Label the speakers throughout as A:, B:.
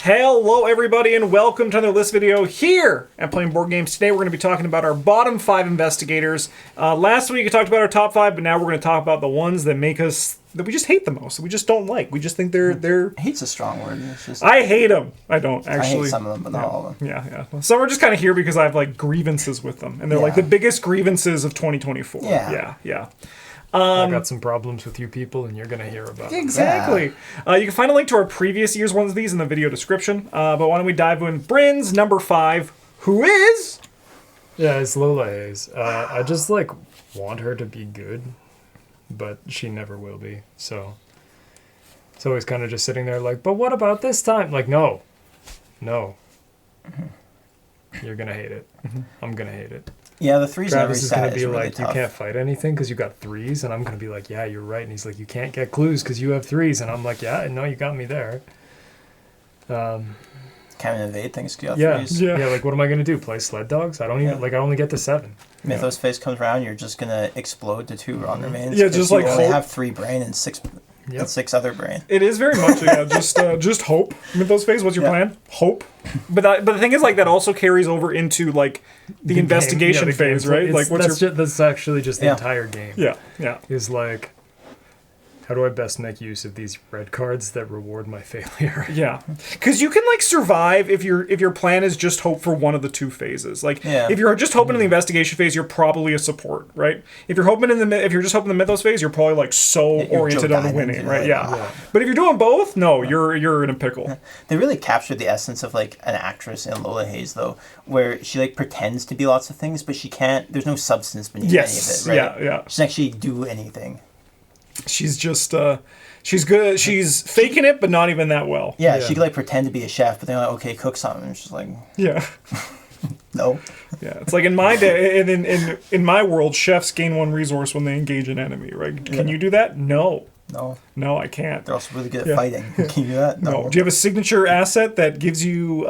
A: Hello everybody and welcome to another list video here at Playing Board Games. Today we're going to be talking about our bottom 5 investigators. Last week we talked about our top 5, but now we're going to talk about the ones that make us, that we just hate the most, that we just don't like. We just think they're...
B: Hate's a strong word. It's just...
A: I hate them. I don't, actually.
B: I hate some of them, but not all of them.
A: Yeah. Some are just kind of here because I have like grievances with them. And they're like the biggest grievances of 2024. Yeah.
C: I got some problems with you people, and you're going to hear about them.
A: Exactly. You can find a link to our previous year's ones of these in the video description. But why don't we dive in? Bryn's number 5, who is...
C: Yeah, it's Lola Hayes. I just, want her to be good, but she never will be. So it's always kind of just sitting there like, but what about this time? Like, no. You're going to hate it. I'm going to hate it.
B: Yeah, the threes
C: Travis is going to be
B: really
C: like,
B: tough.
C: you can't fight anything because you got threes, and I'm going to be like, yeah, you're right. And he's like, you can't get clues because you have threes, and I'm like, yeah, I know you got me there.
B: Can't invade things because you got threes.
C: Yeah, like, what am I going to do? Play sled dogs? I don't even, I only get to 7.
B: Mythos face comes around, you're just going to explode to 2 wrong remains.
A: Yeah, just
B: you
A: like
B: only
A: hope.
B: have 3 brain and 6 other brain.
A: It is very much, just hope. Mythos phase, what's your plan? Hope. But the thing is, like, that also carries over into, like, the investigation phase, right? Like,
C: that's actually just the entire game.
A: Yeah.
C: Is like, how do I best make use of these red cards that reward my failure?
A: Yeah, because you can like survive if your plan is just hope for one of the 2 phases. Like, if you're just hoping in the investigation phase, you're probably a support, right? If you're just hoping in the mythos phase, you're probably like so oriented on winning, right? Yeah. But if you're doing both, no, you're in a pickle.
B: They really captured the essence of like an actress in Lola Hayes, though, where she like pretends to be lots of things, but she can't. There's no substance beneath any of it, right?
A: Yeah.
B: She doesn't actually do anything.
A: She's just, she's good. She's faking it, but not even that well.
B: Yeah, she could like pretend to be a chef, but they're like, okay, cook something. And she's like, no.
A: Yeah, it's like in my day, in my world, chefs gain 1 resource when they engage an enemy, right? Can you do that? No, I can't.
B: They're also really good at fighting. Can you do that? No.
A: Do you have a signature asset that gives you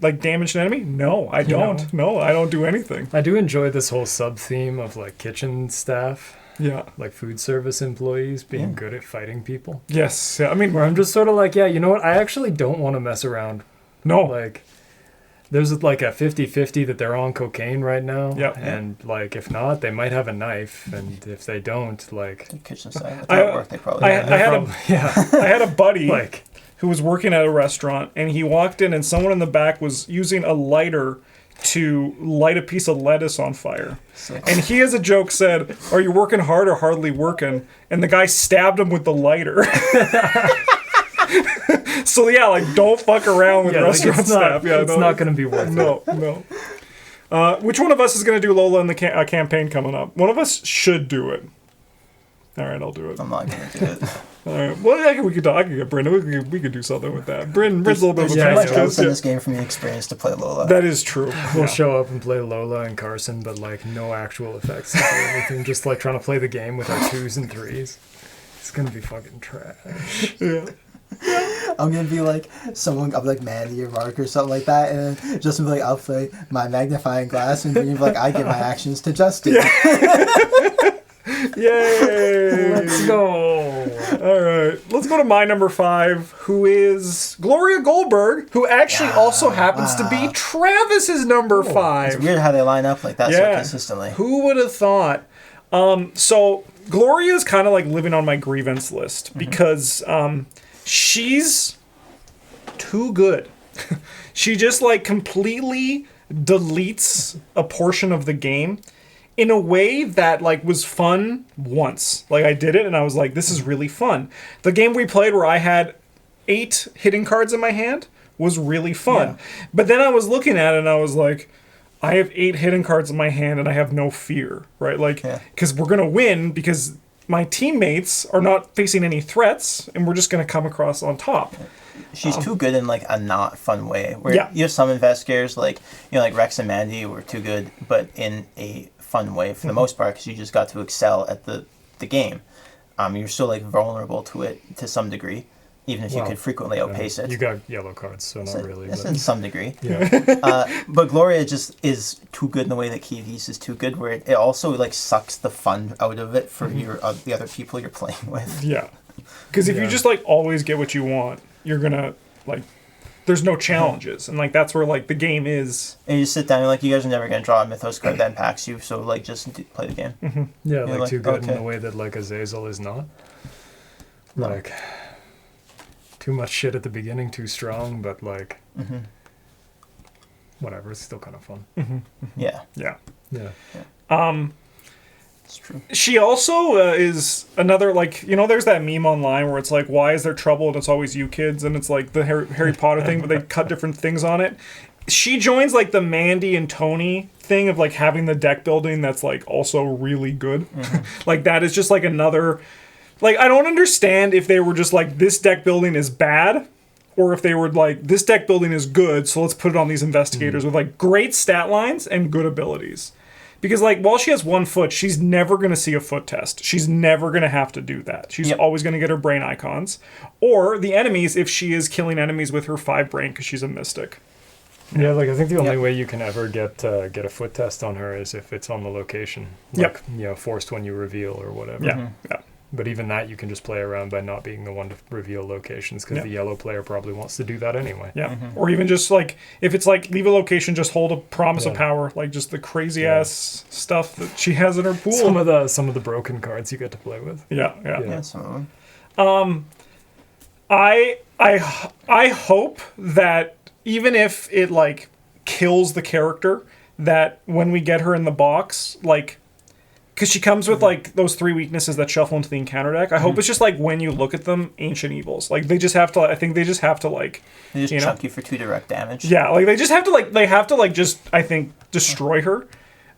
A: like damage to an enemy? No, I don't. No, I don't do anything.
C: I do enjoy this whole sub theme of like kitchen staff.
A: Yeah.
C: Like food service employees being good at fighting people.
A: Yes. Yeah. I mean,
C: where I'm just sort of like, yeah, you know what? I actually don't want to mess around.
A: No.
C: Like, there's like a 50-50 that they're on cocaine right now.
A: Yeah.
C: And like, if not, they might have a knife. And if they don't, like...
B: The kitchen side. At work, they probably
A: I had a buddy like who was working at a restaurant, and he walked in, and someone in the back was using a lighter to light a piece of lettuce on fire. And he, as a joke, said, "Are you working hard or hardly working?" And the guy stabbed him with the lighter. So yeah, like, don't fuck around with restaurant staff. Yeah,
C: it's not going to be worth it.
A: No. Which one of us is going to do Lola in the campaign coming up? One of us should do it. All right, I'll do it.
B: I'm not going to do it.
A: All right. Well, I could get Bryn. We could do something with that. Bryn's a little bit of a
B: too much else in this game for me experience to play Lola.
A: That is true.
C: We'll show up and play Lola and Carson, but like no actual effects or anything. Just like trying to play the game with our 2s and 3s. It's gonna be fucking trash.
A: Yeah.
B: I'm gonna be like someone of like Mandy or Mark or something like that, and then just be like, I'll play my magnifying glass, and you'll be like, I give my actions to Justin.
A: Yay!
C: Let's go.
A: All right, let's go to my number 5, who is Gloria Goldberg, who actually also happens to be Travis's number 5.
B: It's weird how they line up like that so consistently.
A: Who would have thought? So Gloria is kind of like living on my grievance list because she's too good. She just like completely deletes a portion of the game in a way that like was fun once. Like, I did it and I was like, this is really fun. The game we played where I had 8 hitting cards in my hand was really fun. But then I was looking at it and I was like, I have 8 hitting cards in my hand and I have no fear, right? Like, because we're going to win because my teammates are not facing any threats and we're just going to come across on top.
B: She's too good in like a not fun way. Where you have some investigators like, like Rex and Mandy were too good, but in a fun way for the most part, because you just got to excel at the game. You're still like vulnerable to it to some degree, even if you could frequently outpace it.
C: You got yellow cards, so not really.
B: That's in some degree. But Gloria just is too good in the way that Keyvis is too good, where it also like sucks the fun out of it for the other people you're playing with.
A: Yeah. Because if you just like always get what you want, you're gonna like there's no challenges, and like that's where like the game is.
B: And you just sit down and like, you guys are never gonna draw a Mythos card that impacts you, so like just play the game.
A: Mm-hmm.
C: Yeah, like too good
B: okay.
C: in the way that like Azazel is not. Like too much shit at the beginning, too strong, but like whatever, it's still kind of fun.
B: Yeah.
C: Yeah.
B: It's true.
A: She also is another, like, you know, there's that meme online where it's like, why is there trouble and it's always you kids, and it's like the Harry Potter thing, but they cut different things on it. She joins like the Mandy and Tony thing of like having the deck building that's like also really good. Like that is just like another, like, I don't understand if they were just like, this deck building is bad, or if they were like, this deck building is good, so let's put it on these investigators with like great stat lines and good abilities. Because, like, while she has 1 foot, she's never going to see a foot test. She's never going to have to do that. She's always going to get her brain icons. Or the enemies, if she is killing enemies with her 5 brain because she's a mystic.
C: Yeah, like, I think the only way you can ever get a foot test on her is if it's on the location. Like, you know, forced when you reveal or whatever.
A: Yeah,
C: But even that, you can just play around by not being the one to reveal locations, because the yellow player probably wants to do that anyway.
A: Yeah, or even just, like, if it's, like, leave a location, just hold a promise of power. Like, just the crazy-ass stuff that she has in her pool.
C: Some of the broken cards you get to play with.
B: Yeah, some of them.
A: I hope that even if it, like, kills the character, that when we get her in the box, like... Because she comes with, like, those 3 weaknesses that shuffle into the encounter deck. I hope it's just, like, when you look at them, Ancient Evils. Like, they just have to, I think they just have to, like...
B: They just chunk you for 2 direct damage.
A: Yeah, like, they just have to, just, I think, destroy her.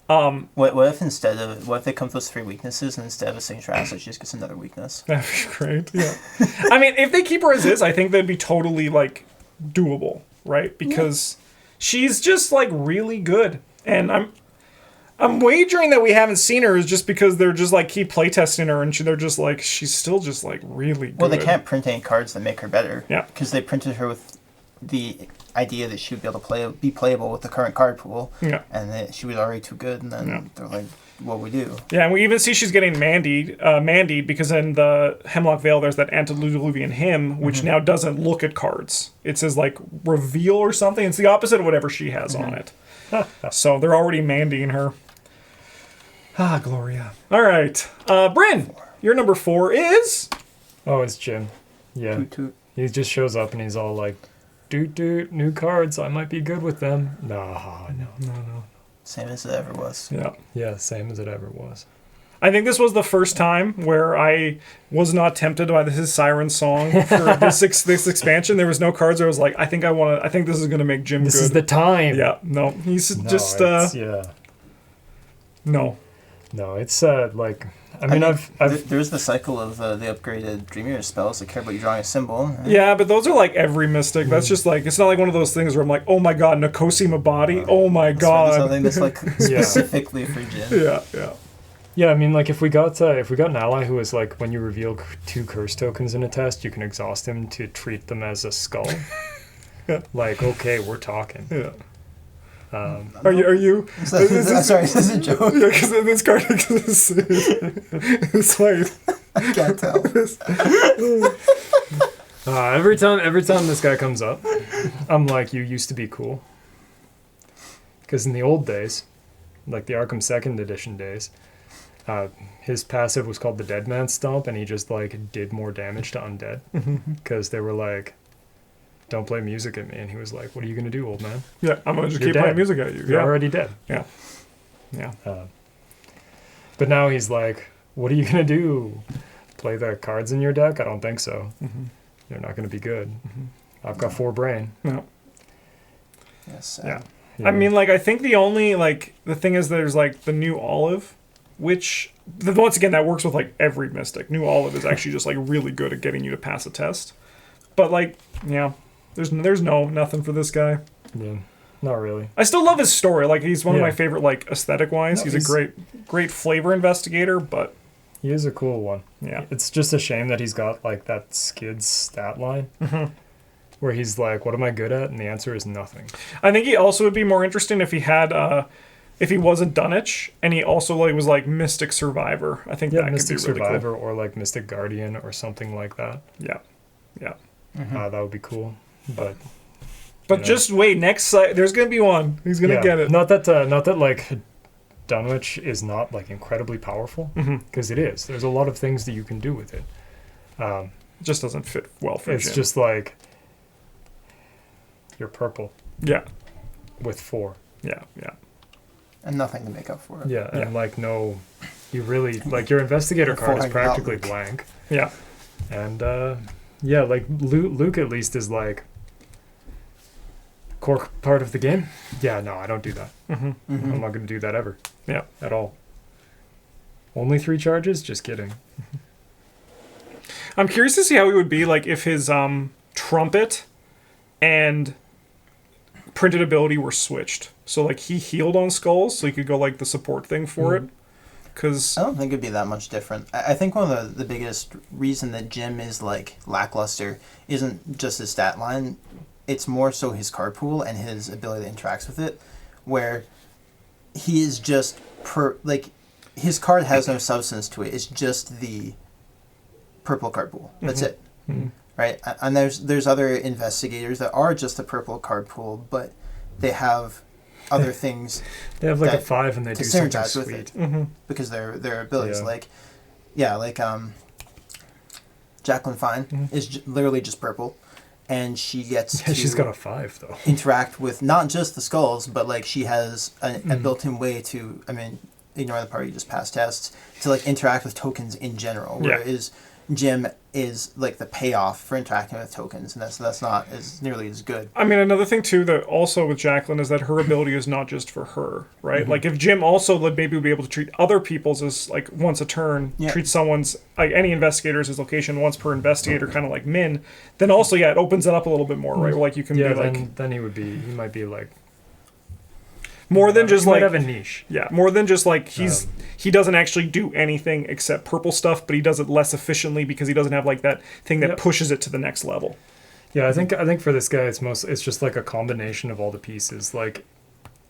B: What if they come with those 3 weaknesses, and instead of a signature asset, she just gets another weakness?
A: That'd be great, yeah. I mean, if they keep her as is, I think that'd be totally, like, doable, right? Because she's just, like, really good. And I'm wagering that we haven't seen her is just because they're just like keep playtesting her, and they're just like, she's still just like really good.
B: Well, they can't print any cards that make her better.
A: Yeah.
B: Because they printed her with the idea that she would be able to be playable with the current card pool.
A: Yeah.
B: And that she was already too good, and then they're like, what we do?
A: Yeah, and we even see she's getting Mandy because in the Hemlock Vale there's that Antediluvian hymn, which now doesn't look at cards. It says like reveal or something. It's the opposite of whatever she has on it. So they're already Mandying her. Ah, Gloria. All right. Bryn, your number 4 is...
C: Oh, it's Jim. Yeah.
B: Toot toot.
C: He just shows up and he's all like, doot doot, new cards, I might be good with them. No.
B: Same as it ever was.
C: Yeah, same as it ever was.
A: I think this was the first time where I was not tempted by his Siren song for this expansion. There was no cards. I was like, I think this is going to make Jim good.
C: This is the time.
A: Yeah, no. He's just... No.
C: No, it's like... I mean,
B: there's the cycle of the upgraded Dreamer spells that care about you drawing a symbol.
A: Yeah, but those are like every Mystic. That's just like, it's not like one of those things where I'm like, oh my god, Nikosi Mabadi, oh my god.
B: Something that's like specifically for Jin.
C: Yeah, I mean, like if we got an ally who was like, when you reveal 2 curse tokens in a test, you can exhaust him to treat them as a skull. Like, okay, we're talking.
A: Yeah. Are you?
B: Sorry, is this a joke?
A: Yeah, because this card it's like
B: I can't tell.
C: Every time this guy comes up, I'm like, you used to be cool. Because in the old days, like the Arkham 2nd Edition days, his passive was called the Dead Man Stomp, and he just like did more damage to undead because they were like, don't play music at me. And he was like, what are you going to do, old man?
A: Yeah, I'm going to just
C: You're
A: keep
C: dead.
A: playing music at you.
C: You're already dead.
A: Yeah.
C: But now he's like, what are you going to do? Play the cards in your deck? I don't think so. They're not going to be good. I've got 4 brain.
A: No.
B: Yes.
A: Yeah. I mean, like, I think the only, like, the thing is there's, like, the New Olive, which, once again, that works with, like, every Mystic. New Olive is actually just, like, really good at getting you to pass a test. But, like, yeah. There's nothing for this guy.
C: Yeah, not really.
A: I still love his story. Like, he's one of my favorite, like, aesthetic-wise. He's a great flavor investigator, but...
C: He is a cool one.
A: Yeah.
C: It's just a shame that he's got, like, that Skids stat line. Where he's like, what am I good at? And the answer is nothing. I
A: think he also would be more interesting if he had... if he wasn't Dunwich, and he also like was like Mystic Survivor. I think that
C: Mystic
A: could be really
C: Survivor
A: cool.
C: Or like Mystic Guardian or something like that.
A: Yeah.
C: That would be cool. But
A: But just wait, next there's gonna be one. He's gonna get it.
C: Not that like Dunwich is not like incredibly powerful, because it is. There's a lot of things that you can do with it.
A: It just doesn't fit well for
C: It's
A: Jim.
C: just like you're purple.
A: Yeah.
C: With 4.
A: Yeah.
B: And nothing to make up for it.
C: Yeah, and like no, you really like your investigator card is practically blank.
A: Yeah.
C: And like Luke at least is like core part of the game. Yeah, no, I don't do that. I'm not going to do that ever.
A: Yeah.
C: At all. Only 3 charges? Just kidding.
A: I'm curious to see how he would be like if his trumpet and printed ability were switched. So like he healed on skulls, so he could go like the support thing for it. Because
B: I don't think it'd be that much different. I think one of the biggest reason that Jim is like lackluster isn't just his stat line. It's more so his card pool and his ability to interact with it, where he is just his card has no substance to it. It's just the purple card pool. That's it. Right? And there's other investigators that are just a purple card pool, but they have other things.
C: They have like a 5 and they do something
B: with
C: sweet.
B: it because their abilities Jacqueline Fine is literally just purple, and she gets to
C: she's got a 5 though.
B: interact with not just the skulls, but like she has a built-in way to, I mean, ignore the part you just passed tests, to like interact with tokens in general. Whereas Jim is like the payoff for interacting with tokens, and that's not as nearly as good.
A: I mean, another thing too that also with Jacqueline is that her ability is not just for her, right? Like if Jim also maybe would be able to treat other people's as like once a turn, treat someone's like any investigator's as location once per investigator, kind of like Min, then also it opens it up a little bit more, right? Like you can be like
C: then he might be like
A: more than just like
C: have a niche.
A: Yeah, more than just like he doesn't actually do anything except purple stuff, but he does it less efficiently because he doesn't have like that thing that pushes it to the next level.
C: Yeah, I think for this guy it's just like a combination of all the pieces. Like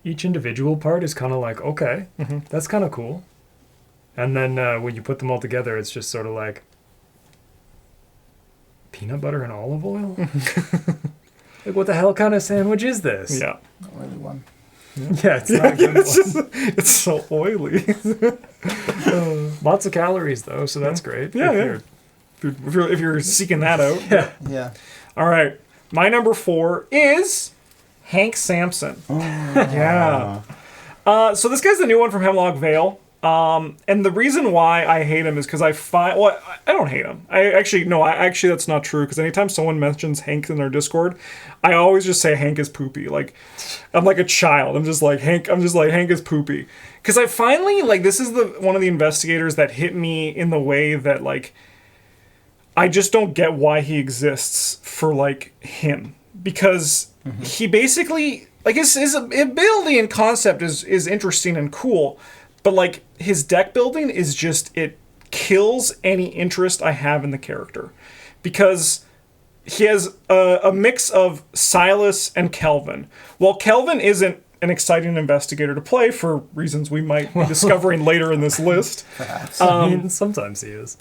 C: each individual part is kind of like, okay, that's kind of cool. And then when you put them all together, it's just sort of like peanut butter and olive oil? Like what the hell kind of sandwich is this?
A: Yeah.
B: Not really one.
C: Yeah, it's not a good one.
A: It's so oily.
C: Lots of calories though, so that's great.
A: Yeah, if you're seeking that out.
B: Yeah.
A: All right. My number 4 is Hank Samson. Yeah. So this guy's the new one from Hemlock Vale. And the reason why I hate him is because I don't hate him. Actually that's not true, because anytime someone mentions Hank in their Discord, I always just say Hank is poopy. Like, I'm like a child. I'm just like, Hank is poopy. Because I finally, like, this is one of the investigators that hit me in the way that, like, I just don't get why he exists for, like, him. Because he basically, like, his ability and concept is interesting and cool, but, like, his deck building is just, it kills any interest I have in the character. Because he has a mix of Silas and Kelvin. While Kelvin isn't an exciting investigator to play for reasons we might be discovering later in this list.
B: Perhaps.
C: I mean, sometimes he is.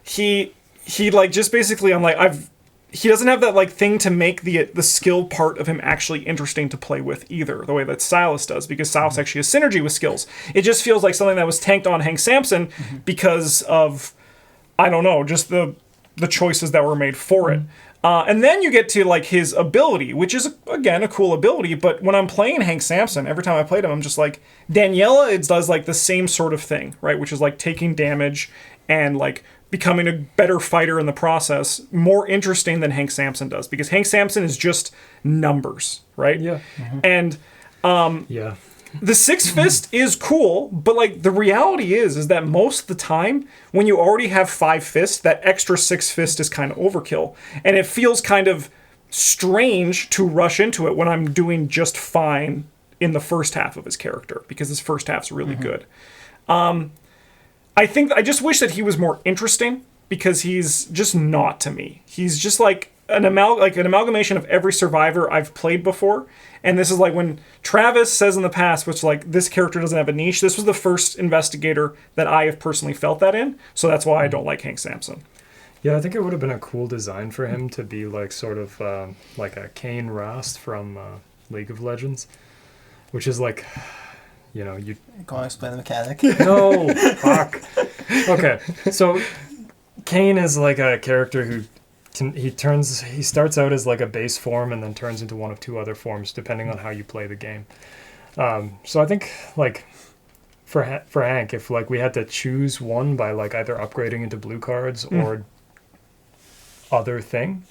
A: He like, just basically, I'm like, he doesn't have that like thing to make the skill part of him actually interesting to play with either, the way that Silas does, because Silas actually has synergy with skills. It just feels like something that was tanked on Hank Samson because of, I don't know, just the choices that were made for it. And then you get to like his ability, which is again a cool ability, but when I'm playing Hank Samson, every time I played him, I'm just like, Daniela, it does like the same sort of thing, right? Which is like taking damage and like becoming a better fighter in the process, more interesting than Hank Samson does, because Hank Samson is just numbers, right?
C: Yeah.
A: And
C: Yeah.
A: the Six Fist is cool, but like the reality is that most of the time when you already have 5 fists, that extra 6 fist is kind of overkill, and it feels kind of strange to rush into it when I'm doing just fine in the first half of his character, because his first half's really good. I just wish that he was more interesting, because he's just not to me. He's just like an amalgamation of every survivor I've played before. And this is like when Travis says in the past, which like this character doesn't have a niche. This was the first investigator that I have personally felt that in. So that's why I don't like Hank Samson.
C: Yeah, I think it would have been a cool design for him to be like sort of like a Kane Rast from League of Legends, which is like, you know, you.
B: Go on, explain the mechanic.
C: No, fuck. Okay, so Kane is like a character who he starts out as like a base form and then turns into one of two other forms depending on how you play the game. So I think like for Hank, if like we had to choose one by like either upgrading into blue cards or other thing,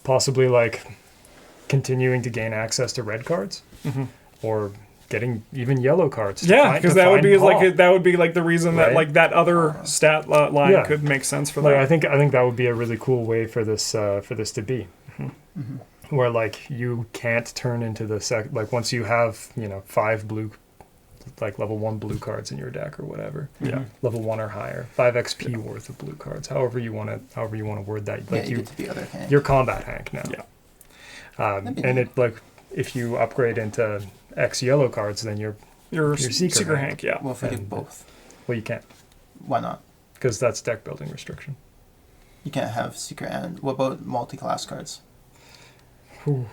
C: possibly like continuing to gain access to red cards or getting even yellow cards.
A: Yeah, because that would be
C: Paul.
A: like that would be like the reason that
C: Right?
A: like that other stat line
C: Yeah.
A: could make sense for
C: Like,
A: that.
C: I think that would be a really cool way for this to be, where like you can't turn into the like once you have 5 blue, like level 1 blue cards in your deck or whatever.
A: Yeah.
C: Level 1 or higher, 5 XP worth of blue cards. However you want to word that. Like
B: you get to be other Hank.
C: you're combat Hank now.
A: Yeah.
C: And it like if you upgrade into X yellow cards, then you're
A: Seeker
C: Hank.
A: Hank. Yeah.
B: Well, if we did both,
C: well you can't
B: why not?
C: because that's deck building restriction.
B: You can't have Seeker and... What about multi-class cards?
A: Those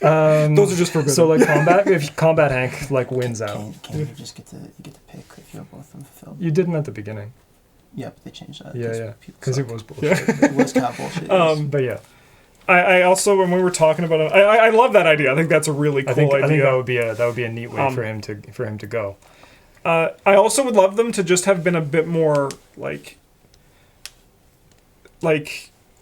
A: are just forbidden.
C: So like combat Hank like wins out.
B: Can you just get to pick if you have both of them fulfilled?
C: You didn't at the beginning.
B: Yeah, but they changed that.
C: Yeah.
B: People
C: Because it
B: suck.
C: was bullshit.
B: It was kind of bullshit. yes.
C: But yeah,
A: I also, when we were talking about it, I love that idea. I think that's a really cool idea.
C: I think that would be a neat way for him to go.
A: I also would love them to just have been a bit more like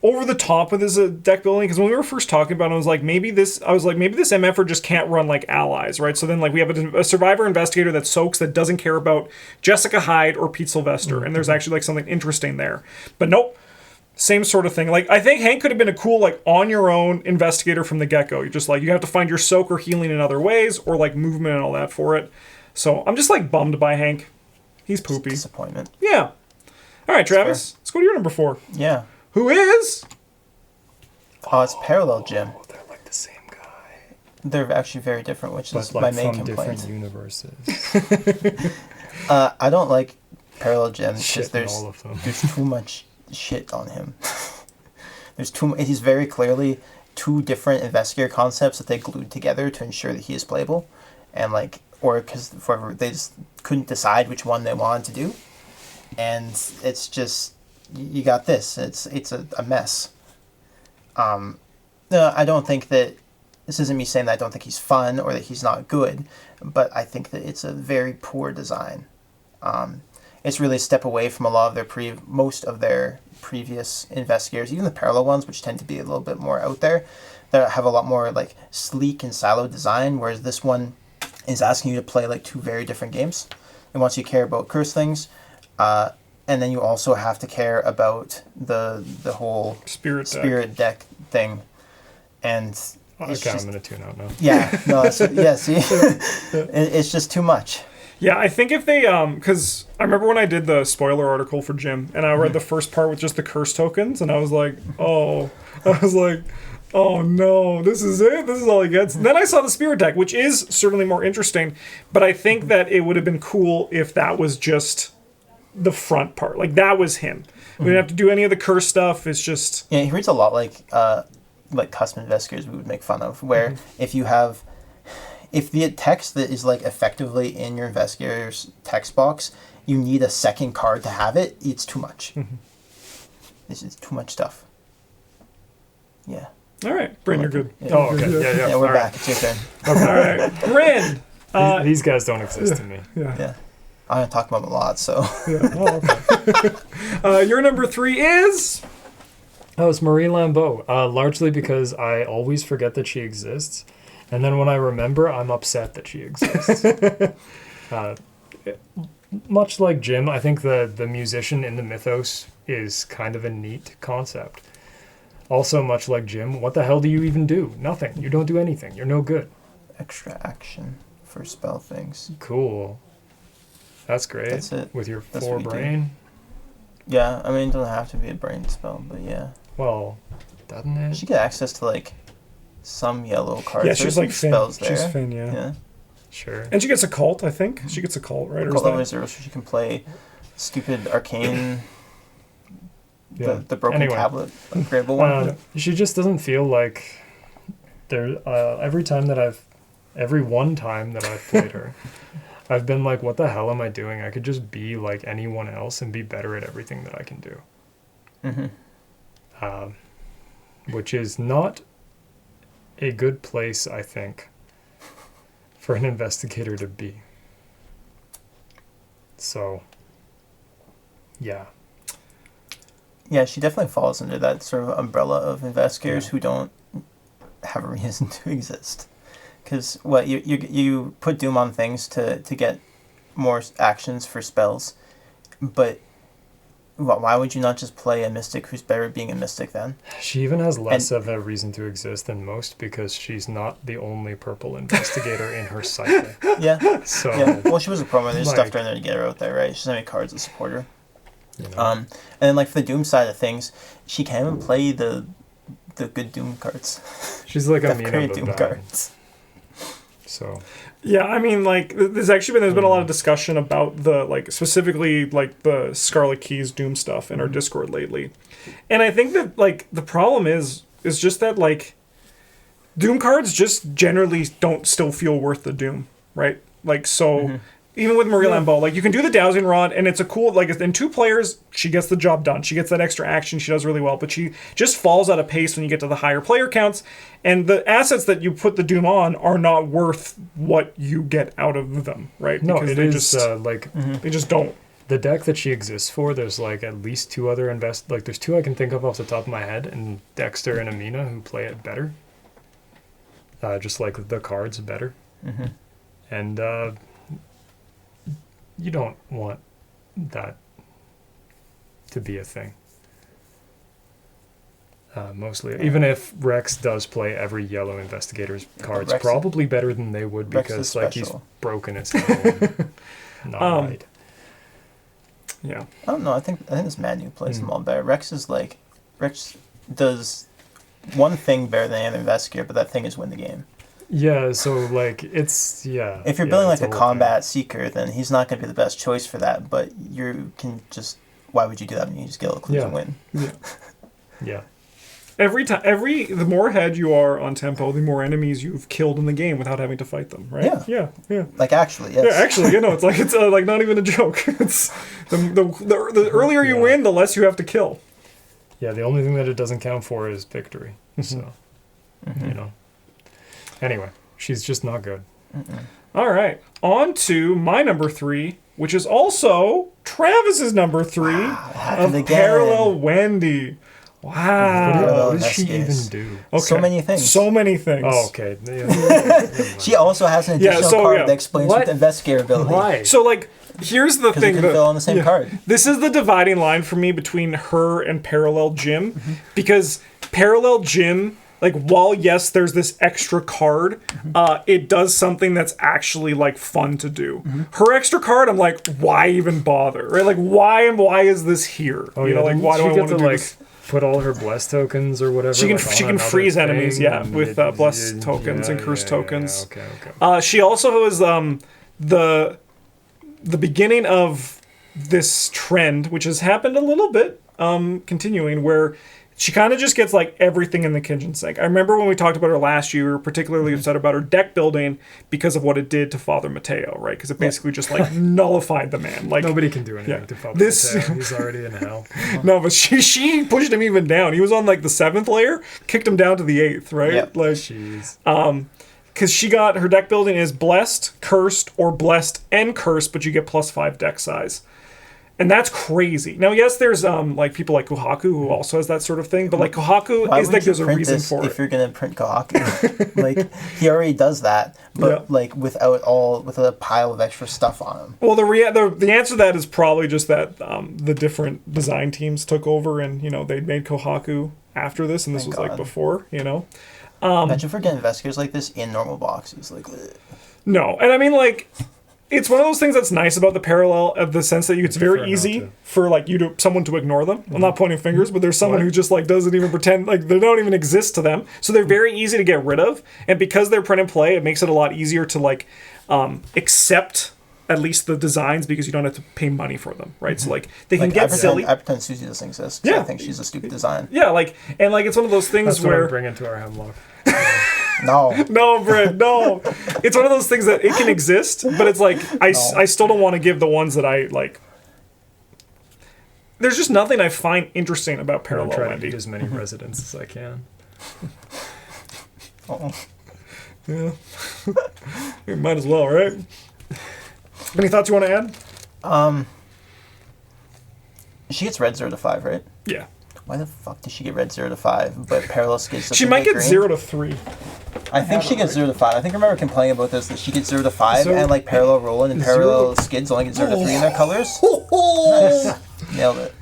A: over the top with his deck building, because when we were first talking about it, I was like, maybe this MFer just can't run like allies, right? So then like we have a survivor investigator that soaks, that doesn't care about Jessica Hyde or Pete Sylvester, and there's actually like something interesting there. But nope. Same sort of thing. Like, I think Hank could have been a cool, like, on-your-own investigator from the get-go. You're just, like, you have to find your soak or healing in other ways, or, like, movement and all that for it. So, I'm just, like, bummed by Hank. He's poopy.
B: Disappointment.
A: Yeah. All right, Travis. Let's go to your number 4.
B: Yeah.
A: Who is?
B: Oh, it's Parallel Jim.
C: Oh, they're like the same guy,
B: They're actually very different, which
C: but
B: is
C: like
B: my main
C: from
B: complaint.
C: different universes.
B: I don't like Parallel Jim
C: Shit
B: because
C: in all of them.
B: there's too much shit on him. He's very clearly 2 different investigator concepts that they glued together to ensure that he is playable, and like, or because they just couldn't decide which one they wanted to do, and it's just you got this. It's a mess. No, I don't think that. This isn't me saying that I don't think he's fun or that he's not good, but I think that it's a very poor design. It's really a step away from a lot of most of their previous investigators, even the parallel ones, which tend to be a little bit more out there, that have a lot more like sleek and siloed design, whereas this one is asking you to play like 2 very different games. It wants you to care about curse things, and then you also have to care about the whole spirit deck thing, and
C: Okay, I'm gonna tune out now.
B: yeah, no, see, it's just too much.
A: Yeah, I think if they, because I remember when I did the spoiler article for Jim, and I read the first part with just the curse tokens, and I was like, oh no, this is it? This is all he gets? And then I saw the spirit deck, which is certainly more interesting, but I think that it would have been cool if that was just the front part. Like, that was him. We didn't have to do any of the curse stuff. It's just...
B: Yeah, he reads a lot like custom investigators we would make fun of, where if the text that is like effectively in your investigator's text box, you need a second card to have it, it's too much. This is too much stuff. Yeah.
A: All right, Bryn, you're good.
B: Yeah.
C: Oh, okay. Yeah.
B: Yeah, we're
C: All
B: back.
C: right.
B: It's your turn.
A: All right, Bryn.
C: These guys don't exist to me.
B: Yeah. I'm going to talk about them a lot, so.
A: Oh, okay. Your number 3 is...
C: Oh, it's Marie Lambeau. Largely because I always forget that she exists. And then when I remember, I'm upset that she exists. Much like Jim, I think the musician in the mythos is kind of a neat concept. Also, much like Jim, what the hell do you even do? Nothing. You don't do anything. You're no good.
B: Extra action for spell things.
C: Cool. That's great.
B: That's it.
C: With your
B: That's
C: 4
B: what we do.
C: brain.
B: Yeah, I mean, it doesn't have to be a brain spell, but yeah.
C: Well, doesn't it?
B: She get access to, like, some yellow cards.
A: Yeah,
B: There's
A: she's
B: some
A: like Finn.
B: spells there.
A: She's Finn, yeah.
B: Yeah.
C: Sure.
A: And she gets a cult, I think. She gets a cult, right? Or is
B: Cult
A: that...
B: level 0, so she can play stupid arcane
C: Yeah.
B: The broken tablet, upgradable one.
C: She just doesn't feel like there. Every one time that I've played her, I've been like, what the hell am I doing? I could just be like anyone else and be better at everything that I can do. Which is not a good place, I think, for an investigator to be. So, yeah.
B: Yeah, she definitely falls under that sort of umbrella of investigators who don't have a reason to exist. Because you put Doom on things to get more actions for spells, but why would you not just play a mystic who's better at being a mystic then?
C: She even has less of a reason to exist than most because she's not the only purple investigator in her cycle.
B: Yeah.
C: So
B: well, she was a promo. There's stuff in there to get her out there, right? She doesn't have any cards that support her.
C: You know.
B: And then like for the Doom side of things, she can't even play the good Doom cards.
C: She's like a
B: the Doom cards.
C: So
A: yeah, I mean, like there's been a lot of discussion about the like specifically like the Scarlet Keys Doom stuff in our Discord lately, and I think that like the problem is just that like Doom cards just generally don't still feel worth the Doom, right? Like so. Even with Maria Lambeau, like you can do the dowsing rod, and it's a cool like in 2 players she gets the job done. She gets that extra action. She does really well, but she just falls out of pace when you get to the higher player counts, and the assets that you put the Doom on are not worth what you get out of them, right?
C: No,
A: because
C: they just
A: don't.
C: The deck that she exists for, there's like at least 2 other there's 2 I can think of off the top of my head, and Dexter and Amina who play it better. Just like the cards better, and. You don't want that to be a thing. Mostly. Even if Rex does play every yellow investigator's cards,
B: Rex
C: probably better than they would because like he's broken his head. Not right.
A: Yeah.
B: I don't know. I think it's Mandy who plays them all better. Rex does one thing better than any other investigator, but that thing is win the game.
C: Yeah, so like it's
B: if you're building like a combat seeker, then he's not going to be the best choice for that. But you can just why would you do that when you just get a clues and win?
C: Yeah.
A: The more ahead you are on tempo, the more enemies you've killed in the game without having to fight them, right? Yeah.
B: Like actually, yes.
A: Yeah, actually, it's like not even a joke. It's the earlier you win, the less you have to kill.
C: Yeah, the only thing that it doesn't count for is victory. So, you know. Anyway, she's just not good.
A: All right. On to my number 3, which is also Travis's number 3 of Parallel Wendy. Wow.
C: What does she even do?
B: Okay. So many things.
A: Oh,
C: okay.
B: She also has an additional card that explains what investigator ability.
C: Why?
A: So, like, here's the thing.
B: Because it fill on the same card.
A: This is the dividing line for me between her and Parallel Jim. Because Parallel Jim... Like, while, yes, there's this extra card, it does something that's actually, like, fun to do. Her extra card, I'm like, why even bother? Right? Like, why is this here?
C: Oh,
A: you know, like, why do I want to do this?
C: Put all her blessed tokens or whatever.
A: She can freeze enemies, with blessed tokens and curse tokens.
C: Okay.
A: She also is the beginning of this trend, which has happened a little bit, continuing, where... She kind of just gets, like, everything in the kitchen sink. I remember when we talked about her last year, we were particularly upset about her deck building because of what it did to Father Mateo, right? Because it basically just, like, nullified the man. Like
C: nobody can do anything to Father Mateo. He's already in hell.
A: No, but she pushed him even down. He was on, like, the 7th layer, kicked him down to the 8th, right?
B: Yep.
A: Like,
C: jeez.
A: Because she got, her deck building is blessed, cursed, or blessed and cursed, but you get +5 deck size. And that's crazy. Now, yes, there's like people like Kohaku who also has that sort of thing, but like Kohaku is like there's a reason for it.
B: If you're gonna print Kohaku, like he already does that, but like with a pile of extra stuff on him.
A: Well, the answer to that is probably just that the different design teams took over, and they made Kohaku after this, and this was like before,
B: Imagine for getting investigators like this in normal boxes, like.
A: No, and I mean like. It's one of those things that's nice about the parallel of the sense that it's very easy for like someone to ignore them. I'm not pointing fingers, but there's someone who just like doesn't even pretend like they don't even exist to them. So they're very easy to get rid of, and because they're print and play, it makes it a lot easier to like accept at least the designs because you don't have to pay money for them, right? So like they can get silly.
B: I pretend Susie doesn't exist. Yeah, I think she's a stupid design.
A: Yeah, like it's one of those things
C: That's
A: where
C: what I bring into our hemlock.
B: No,
A: Brent, no. It's one of those things that it can exist, but it's like I still don't want to give the ones that I like. There's just nothing I find interesting about Parallel
C: I'll try
A: Wendy.
C: to eat as many residents as I can.
A: Yeah. You might as well, right? Any thoughts you want to add?
B: She gets red 0 to 5, right?
A: Yeah.
B: Why the fuck does she get red 0 to 5, but Parallel Skids
A: She might get 0 to 3.
B: I think she gets 0 to 5. I think I remember complaining about this, that she gets 0 to 5, and like Parallel Roland and Parallel Skids only get 0 to 3 in their colors. Nice. Nailed it.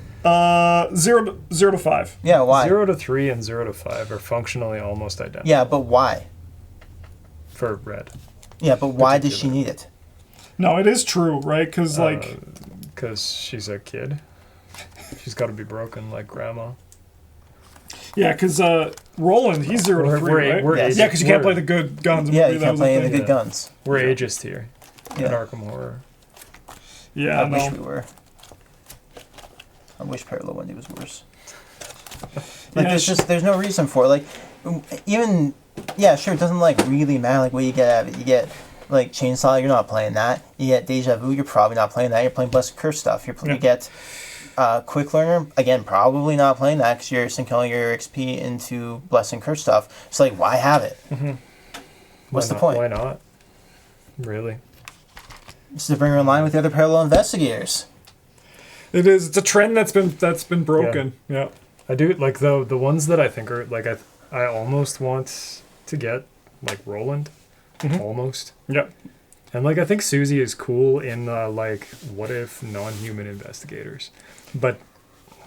A: 0 to 5.
B: Yeah, why?
C: 0 to 3 and 0 to 5 are functionally almost identical.
B: Yeah, but why?
C: For red.
B: Yeah, but why does she need it?
A: No, it is true, right? Because
C: Because she's a kid. She's got to be broken like grandma.
A: Yeah, because Roland, he's 0 to 3, right? Yeah, because you can't play the good guns.
B: Yeah, you can't play any of the good guns.
C: We're ageist here in Arkham Horror.
A: Yeah,
B: I wish we were. I wish Parallel Wendy was worse. Like, there's no reason for it. Like, even, yeah, sure, it doesn't, like, really matter, like, what you get out of it. You get, like, Chainsaw, you're not playing that. You get Deja Vu, you're probably not playing that. You're playing Blessed Curse stuff. You get Quick Learner, again, probably not playing that because you're sinking all your XP into Blessed Curse stuff. It's like, why have it?
A: Mm-hmm.
B: What's the point?
C: Why not? Really?
B: Just to bring her in line with the other Parallel Investigators.
A: It is. It's a trend that's been broken. Yeah.
C: I do like the ones that I think are like I almost want to get like Roland, almost.
A: Yep.
C: And like I think Susie is cool in like what if non-human investigators, but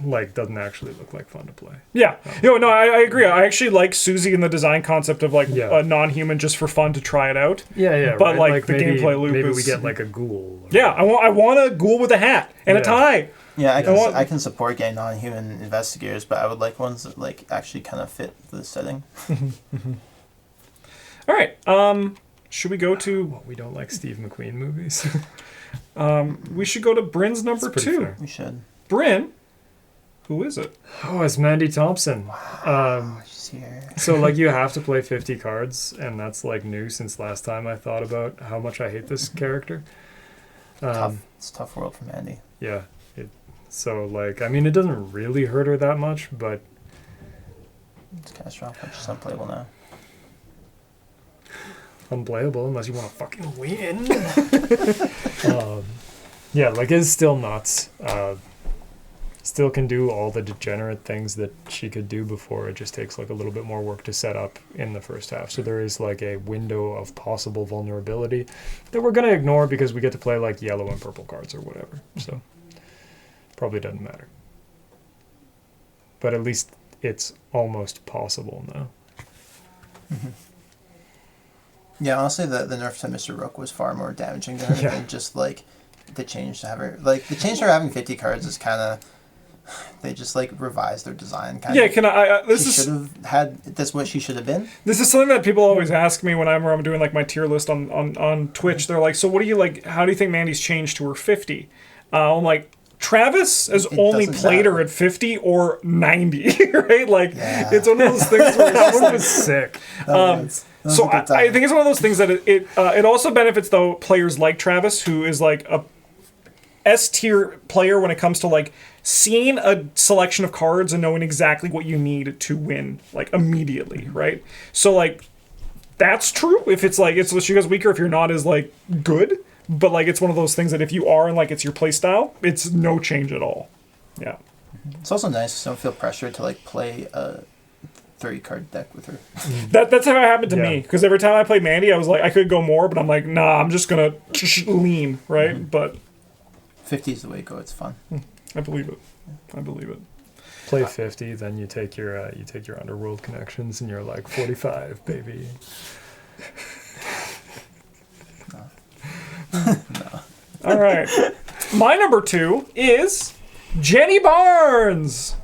C: like doesn't actually look like fun to play.
A: Yeah. No, I agree. I actually like Susie in the design concept of like a non-human just for fun to try it out.
C: Yeah.
A: But
C: right?
A: like the
C: maybe,
A: gameplay loop
C: maybe
A: is...
C: we get like a ghoul.
A: Yeah, I want a ghoul with a hat and a tie.
B: Yeah, I can support getting non-human investigators, but I would like ones that like actually kind of fit the setting.
A: All right. Should we go to?
C: We don't like Steve McQueen movies.
A: We should go to Bryn's number 2.
C: Fair.
B: We should.
A: Bryn, who is it?
C: Oh, it's Mandy Thompson.
B: She's here.
C: So like you have to play 50 cards, and that's like new since last time I thought about how much I hate this character.
B: It's a tough world for Mandy.
C: Yeah. So like I mean it doesn't really hurt her that much, but
B: it's catastrophic. She's unplayable now.
C: Unplayable unless you want to fucking win. Yeah, like it's still nuts. Still can do all the degenerate things that she could do before. It just takes like a little bit more work to set up in the first half. So there is like a window of possible vulnerability that we're gonna ignore because we get to play like yellow and purple cards or whatever. So probably doesn't matter. But at least it's almost possible now.
B: Mm-hmm. Yeah, honestly, the nerf to Mr. Rook was far more damaging to her than just like the change to have her. Like the change to her having 50 cards is kind of they just like revised their design. Kind of.
A: Yeah, can I?
B: She should have had. That's what she should have been.
A: This is something that people always ask me whenever I'm doing like my tier list on Twitch. They're like, so what do you like? How do you think Mandy's changed to her 50? I'm like, Travis has only played her at 50 or 90, right? Like, it's one of those things where
C: that one was sick.
A: So I think it's one of those things that it also benefits though players like Travis, who is like a S tier player when it comes to like seeing a selection of cards and knowing exactly what you need to win like immediately, right? So like that's true if it's like she goes weaker if you're not as like good, but like it's one of those things that if you are and like it's your play style, it's no change at all. Yeah.
B: It's also nice to don't feel pressured to like play a 30 card deck with her.
A: That's how it happened to me, because every time I played Mandy, I was like, I could go more, but I'm like, nah, I'm just gonna lean, right? But
B: 50 is the way to go. It's fun.
A: I believe it. I believe it.
C: Play 50, then you take your underworld connections, and you're like 45, baby.
B: No.
A: All right. My number 2 is Jenny Barnes.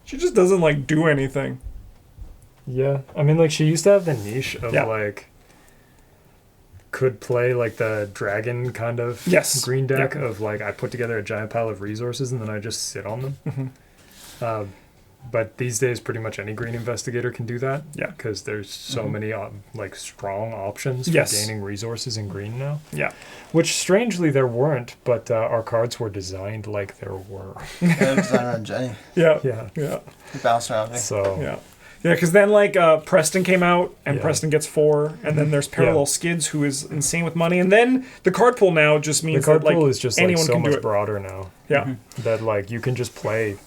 A: She just doesn't like do anything.
C: Yeah, I mean, like she used to have the niche of like could play like the dragon kind of green deck of like I put together a giant pile of resources and then I just sit on them. But these days, pretty much any green investigator can do that.
A: Yeah.
C: Because there's so many like strong options for gaining resources in green now.
A: Yeah.
C: Which strangely there weren't, but our cards were designed like there were.
B: Yeah, designed around Jenny.
A: Yeah.
C: Yeah.
A: Yeah.
B: Bounce around me.
C: So.
A: Yeah. Yeah, because then like Preston came out and Preston gets 4, and then there's Parallel Skids who is insane with money, and then the card pool now just means
C: the card
A: that like
C: pool is just
A: anyone
C: like so
A: can do
C: much
A: it.
C: broader now.
A: Yeah.
C: That like you can just play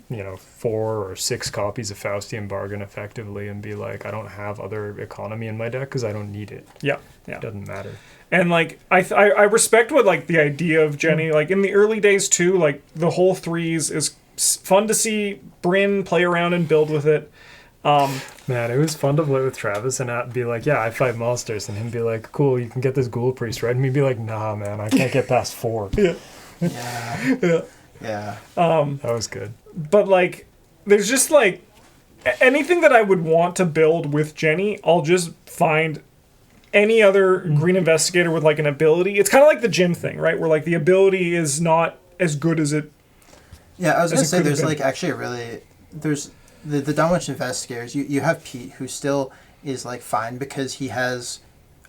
C: 4 or 6 copies of Faustian Bargain effectively and be like, I don't have other economy in my deck because I don't need it.
A: Yeah, yeah.
C: It doesn't matter.
A: And like I respect what like the idea of Jenny, like in the early days too, like the whole threes is fun to see Bryn play around and build with it.
C: Man, it was fun to play with Travis and be like, yeah, I fight monsters, and him be like, cool, you can get this Ghoul Priest, right? And me be like, nah, man, I can't get past 4.
A: Yeah.
B: Yeah.
C: That was good.
A: But like there's just like anything that I would want to build with Jenny, I'll just find any other green investigator with like an ability. It's kind of like the Jim thing, right? Where like the ability is not as good as it.
B: Yeah, I was gonna say there's
A: been.
B: like actually a really there's the Dunwich investigators. You have Pete who still is like fine because he has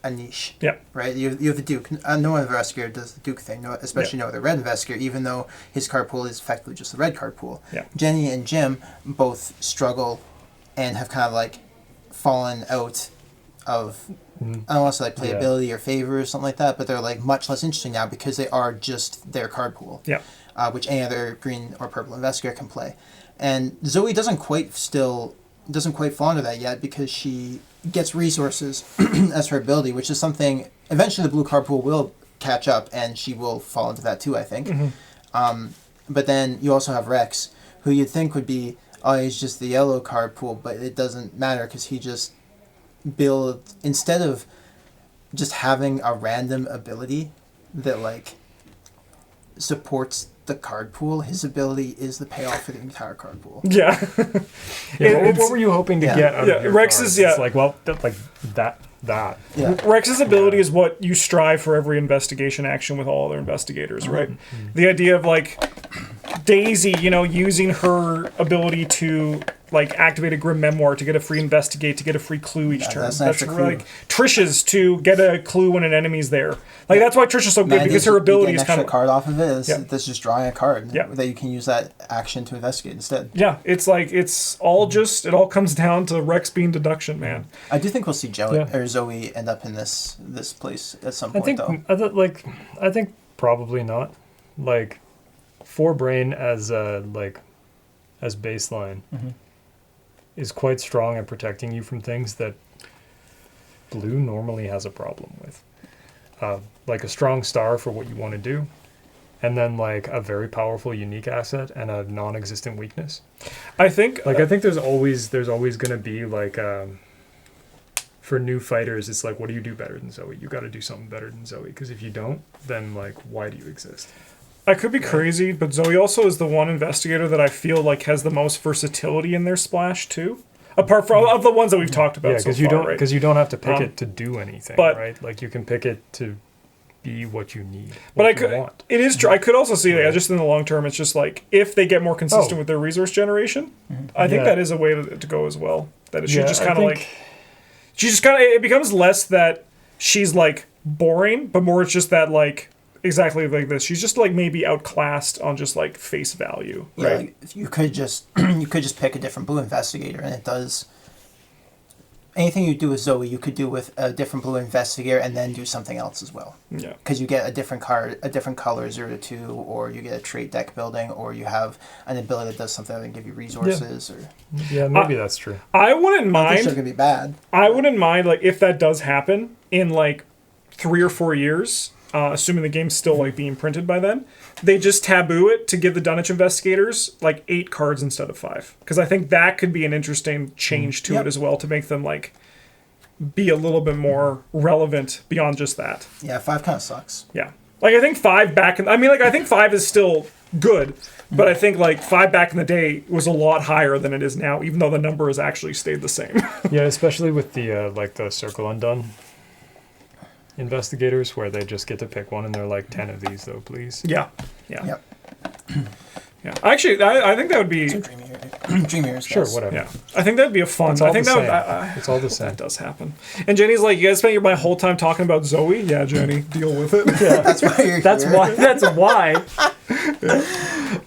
B: a niche.
A: Yeah.
B: Right. You have the Duke. No investigator does the Duke thing. No, especially no other red investigator. Even though his card pool is effectively just the red card pool.
A: Yeah.
B: Jenny and Jim both struggle, and have kind of like fallen out of. I don't want to say like playability or favor or something like that, but they're like much less interesting now because they are just their card pool.
A: Yeah.
B: Which any other green or purple investigator can play. And Zoe doesn't quite fall into that yet because she gets resources as her ability, which is something eventually the blue card pool will catch up and she will fall into that too, I think. But then you also have Rex, who you'd think would be, he's just the yellow card pool, but it doesn't matter because he just builds, instead of just having a random ability that like supports the card pool, his ability is the payoff for the entire card pool.
A: Yeah.
C: What were you hoping to get out of your
A: Rex
C: cards?
A: is
C: It's like, well, that.
B: Yeah.
A: Rex's ability is what you strive for every investigation action with all other investigators, right? The idea of like Daisy, using her ability to like activate a Grim Memoir to get a free investigate, to get a free clue each turn.
B: That's nice.
A: Like Trish's to get a clue when an enemy's there. Like that's why Trish is so good because her ability is kind of
B: card off of it. That's just drawing a card
A: Yeah.
B: that you can use that action to investigate instead.
A: Yeah, it's like it all comes down to Rex being deduction, man.
B: I do think we'll see Zoe end up in this place at some point though.
C: I think probably not. Like 4 brain as baseline is quite strong at protecting you from things that blue normally has a problem with. Like a strong star for what you want to do, and then like a very powerful unique asset and a non-existent weakness.
A: I think
C: there's always going to be like for new fighters, it's like, what do you do better than Zoe? You got to do something better than Zoe, because if you don't, then like why do you exist?
A: I could be crazy, but Zoe also is the one investigator that I feel like has the most versatility in their splash too. Apart from of the ones that we've talked about,
C: because you don't have to pick it to do anything,
A: but,
C: right? Like you can pick it to be what you need.
A: But it is true. I could also see just in the long term, it's just like if they get more consistent with their resource generation, I think that is a way to go as well. That she just kind of like, it becomes less that she's like boring, but more it's just that like. Exactly like this. She's just like maybe outclassed on just like face value, right?
B: Yeah, like, you could just pick a different blue investigator, and it does anything you do with Zoe, you could do with a different blue investigator, and then do something else as well.
A: Yeah,
B: because you get a different card, a different color 0-2, or you get a trait deck building, or you have an ability that does something that give you resources.
C: Maybe that's true.
A: I wouldn't mind.
B: It's not gonna be bad.
A: I wouldn't mind like if that does happen in like 3 or 4 years. Assuming the game's still like being printed by then, they just taboo it to give the Dunwich investigators like 8 cards instead of 5, because I think that could be an interesting change to it as well to make them like be a little bit more relevant beyond just that.
B: Yeah, 5 kind of sucks.
A: Yeah, like I think 5 back in, I think 5 is still good, but I think like 5 back in the day was a lot higher than it is now, even though the number has actually stayed the same.
C: Yeah, especially with the like the Circle Undone. investigators where they just get to pick one and they're like 10 of these though, please.
A: Yeah.
B: Yep.
A: Yeah. Actually, I think that would be.
B: So Dream Years.
C: Sure, whatever.
A: Yeah. I think that'd be a fun.
C: It's all
A: I think
C: the
A: that
C: same.
A: would.
C: It's all the same.
A: That does happen. And Jenny's like, you guys spent my whole time talking about Zoe. Yeah, Jenny, deal with it.
C: Yeah,
B: That's why you're
C: that's
B: here.
C: why. That's why.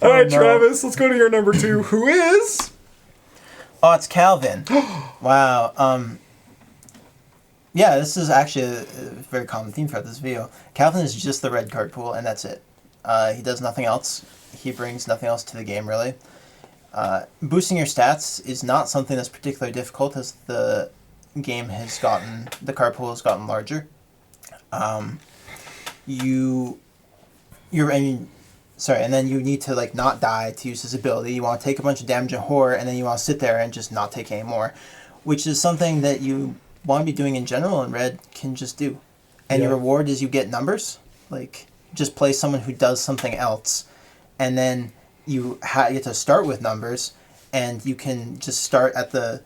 A: All right,
B: no.
A: Travis, let's go to your number 2. Who is?
B: Oh, it's Calvin. Wow. Yeah, this is actually a very common theme throughout this video. Calvin is just the red card pool, and that's it. He does nothing else. He brings nothing else to the game, really. Boosting your stats is not something that's particularly difficult as the game has gotten, the card pool has gotten larger. And then you need to like not die to use this ability. You want to take a bunch of damage and horror, and then you want to sit there and just not take any more, which is something that you want to be doing in general, and red can just do. And your reward is you get numbers. Like, just play someone who does something else, and then you get to start with numbers, and you can just start at the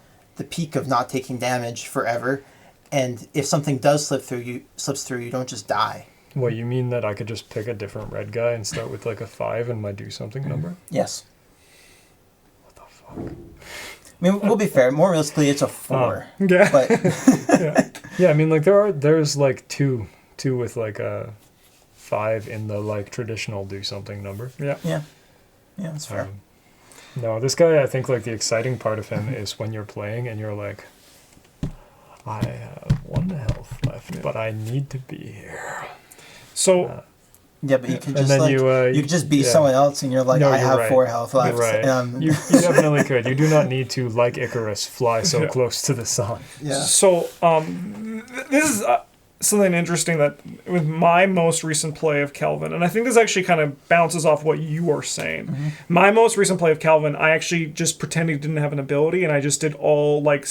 B: peak of not taking damage forever. And if something does slips through, you don't just die.
C: What, you mean that I could just pick a different red guy and start with like a 5 and my do something number?
B: Yes.
C: What the fuck?
B: I mean, we'll be fair. More realistically, it's a 4.
A: Yeah.
B: But
C: Yeah, I mean, like there's like two with like a 5 in the like traditional do something number.
A: Yeah.
B: yeah, that's fair.
C: No, this guy, I think like the exciting part of him is when you're playing and you're like, I have 1 health left, but I need to be here.
A: So.
B: Yeah, but you can
C: And
B: just
C: then
B: like
C: you
B: you just be
C: yeah.
B: someone else, and you're like,
C: No,
B: I
C: you're
B: have
C: right.
B: 4 health left.
C: You're right. You definitely could. You do not need to, like Icarus, fly so close to the sun.
B: Yeah.
A: So, this is something interesting that with my most recent play of Calvin, and I think this actually kind of bounces off what you are saying.
B: Mm-hmm.
A: My most recent play of Calvin, I actually just pretended he didn't have an ability, and I just did all like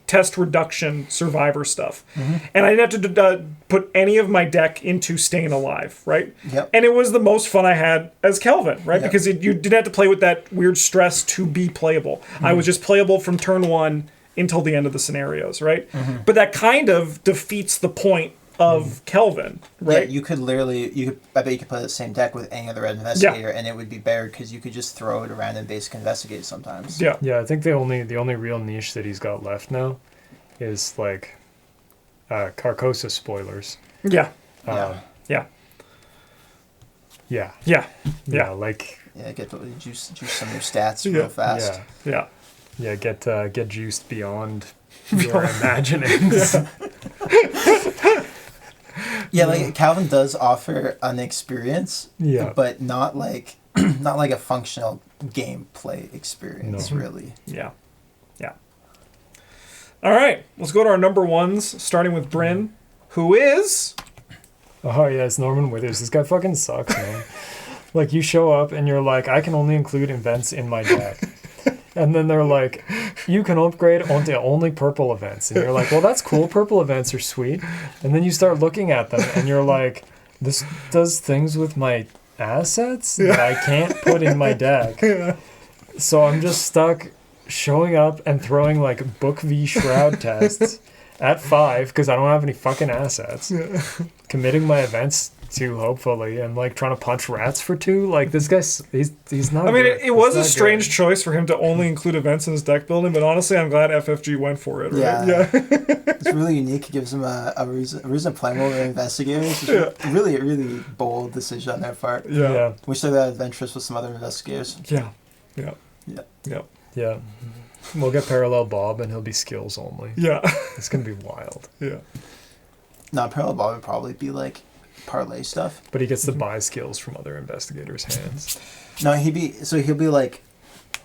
A: test reduction survivor stuff.
B: Mm-hmm.
A: And I didn't have to put any of my deck into staying alive, right?
B: Yep.
A: And it was the most fun I had as Calvin, right?
B: Yep.
A: Because you didn't have to play with that weird stress to be playable. I was just playable from turn 1 until the end of the scenarios, right? But that kind of defeats the point of Calvin, right?
B: Yeah, you could literally, I bet you could play the same deck with any other red investigator, and it would be better because you could just throw it around and basic investigate sometimes.
A: Yeah.
C: Yeah, I think the only real niche that he's got left now is like Carcosa spoilers.
A: Yeah.
C: Um,
A: Yeah.
C: yeah.
A: Yeah.
C: Yeah, like
B: Yeah, get the juice some new stats real fast.
C: yeah.
A: Yeah.
C: Yeah, get juiced beyond your imaginings.
B: Yeah, like Calvin does offer an experience,
C: Yeah.
B: but not like not like a functional gameplay experience,
C: No.
B: really.
A: Yeah. Yeah. All right. Let's go to our number 1s, starting with Bryn, who is...
C: Oh yeah, it's Norman Withers. This guy fucking sucks, man. Like, you show up and you're like, I can only include events in my deck. And then they're like, you can upgrade onto only purple events. And you're like, well, that's cool. Purple events are sweet. And then you start looking at them and you're like, this does things with my assets that I can't put in my deck. So I'm just stuck showing up and throwing like Book V Shroud tests at 5 because I don't have any fucking assets. Committing my events to, hopefully, and like trying to punch rats for 2. Like, this guy's he's not.
A: I mean,
C: good.
A: it was
C: He's
A: a
C: not
A: strange
C: good.
A: choice for him to only include events in his deck building, but honestly, I'm glad FFG went for it, right?
B: Yeah. It's really unique. It gives him a reason to play more with investigators. It's really a really bold decision on their part.
A: Yeah.
B: Wish they got adventurous with some other investigators.
A: Yeah. Yeah.
B: Yeah.
A: Yeah.
C: Yeah. We'll get Parallel Bob and he'll be skills only.
A: Yeah.
C: It's going to be wild.
A: Yeah.
B: No, Parallel Bob would probably be like parlay stuff.
C: But he gets to buy skills from other investigators' hands.
B: No, he'll be like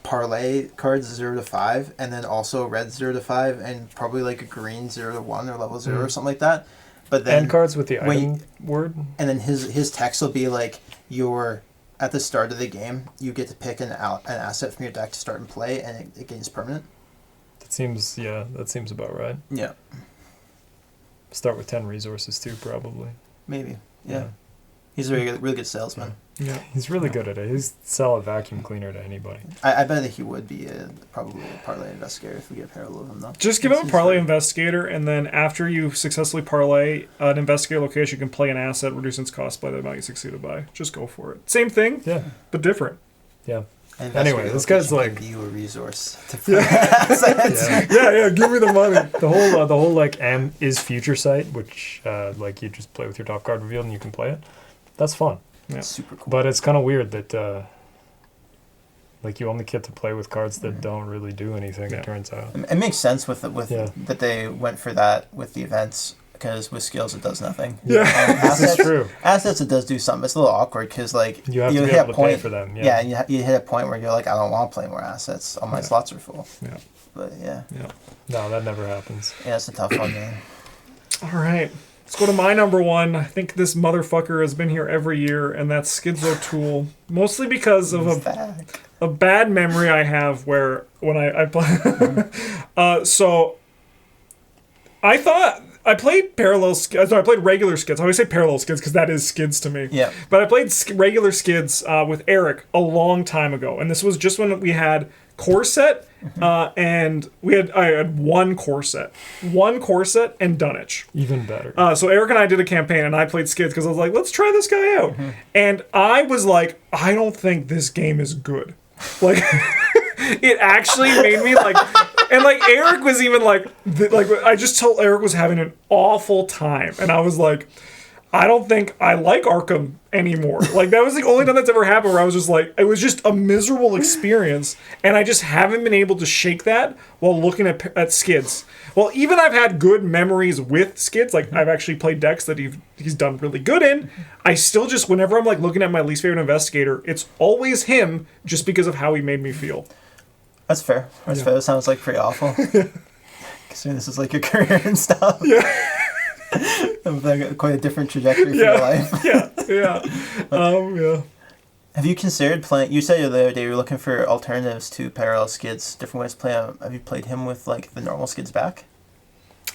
B: parlay cards 0 to 5, and then also red 0 to 5, and probably like a green 0 to 1 or level 0 or something like that. But then
C: And cards with the
B: when
C: item word.
B: and then his text will be like, your at the start of the game you get to pick an asset from your deck to start and play, and it gains permanent.
C: That seems about right.
B: Yeah,
C: Start with 10 resources too, probably.
B: maybe. Yeah. He's a really good salesman.
A: Yeah.
C: He's really good at it. He'd sell a vacuum cleaner to anybody.
B: I bet that he would be probably a parlay investigator if we get parallel of him, though.
A: Just give him a parlay investigator, and then after you successfully parlay an investigator location, you can play an asset, reducing its cost by the amount you succeeded by. Just go for it. Same thing, but different.
C: Yeah. Anyway, this guy's like
B: you a resource to play assets.
A: Yeah. Give me the money.
C: The whole like is future site, which like you just play with your top card revealed and you can play it. That's fun.
A: Yeah.
B: Super cool.
C: But it's kind of weird that like you only get to play with cards that don't really do anything. It turns out.
B: It makes sense with that they went for that with the events. Because with skills, it does nothing.
A: Yeah,
C: this is true.
B: Assets, it does do something. It's a little awkward because, like,
C: you have to be able to pay for them.
B: Yeah, and you hit a point where you're like, I don't want to play more assets. All my slots are full.
A: Yeah.
B: But, yeah.
C: No, that never happens.
B: Yeah, it's a tough one, man.
A: All right. Let's go to my number one. I think this motherfucker has been here every year, and that's Skids O'Toole. Mostly because of a bad memory I have where when I play. So I thought I played parallel Skids. No, I played regular Skids. I always say parallel Skids because that is Skids to me.
B: Yeah.
A: But I played regular Skids with Eric a long time ago, and this was just when we had core set, and I had one core set and Dunwich.
C: Even better.
A: So Eric and I did a campaign, and I played Skids because I was like, let's try this guy out. And I was like, I don't think this game is good. Like, it actually made me like, and like Eric was even like I just told Eric was having an awful time, and I was like, I don't think I like Arkham anymore. Like, that was the only time that's ever happened where I was just like, it was just a miserable experience, and I just haven't been able to shake that while looking at Skids. Well, even I've had good memories with Skids, like I've actually played decks that he's done really good in. I still just, whenever I'm like looking at my least favorite investigator, it's always him just because of how he made me feel.
B: That's fair. That's fair. That sounds like pretty awful. Considering this is like your career and stuff.
A: Yeah.
B: Like quite a different trajectory for your life.
A: Yeah.
B: Have you considered playing? You said the other day you were looking for alternatives to parallel Skids, different ways to play him. Have you played him with like the normal Skids back?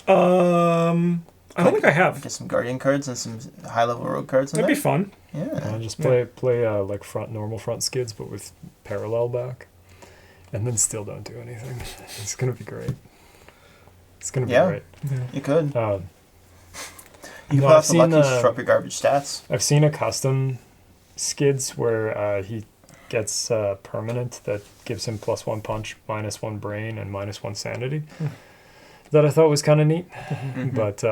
A: I don't think I have.
B: Get some Guardian cards and some high level rogue cards.
A: That'd be fun.
B: Yeah.
C: Just play like normal front Skids, but with parallel back, and then still don't do anything. It's gonna be great. It's gonna be great.
A: Yeah.
B: You could. You
C: No,
B: can
C: I've
B: put off the
C: seen,
B: lucky drop your garbage stats.
C: I've seen a custom Skids where he gets permanent that gives him +1 punch, -1 brain, and -1 sanity. That I thought was kind of neat. But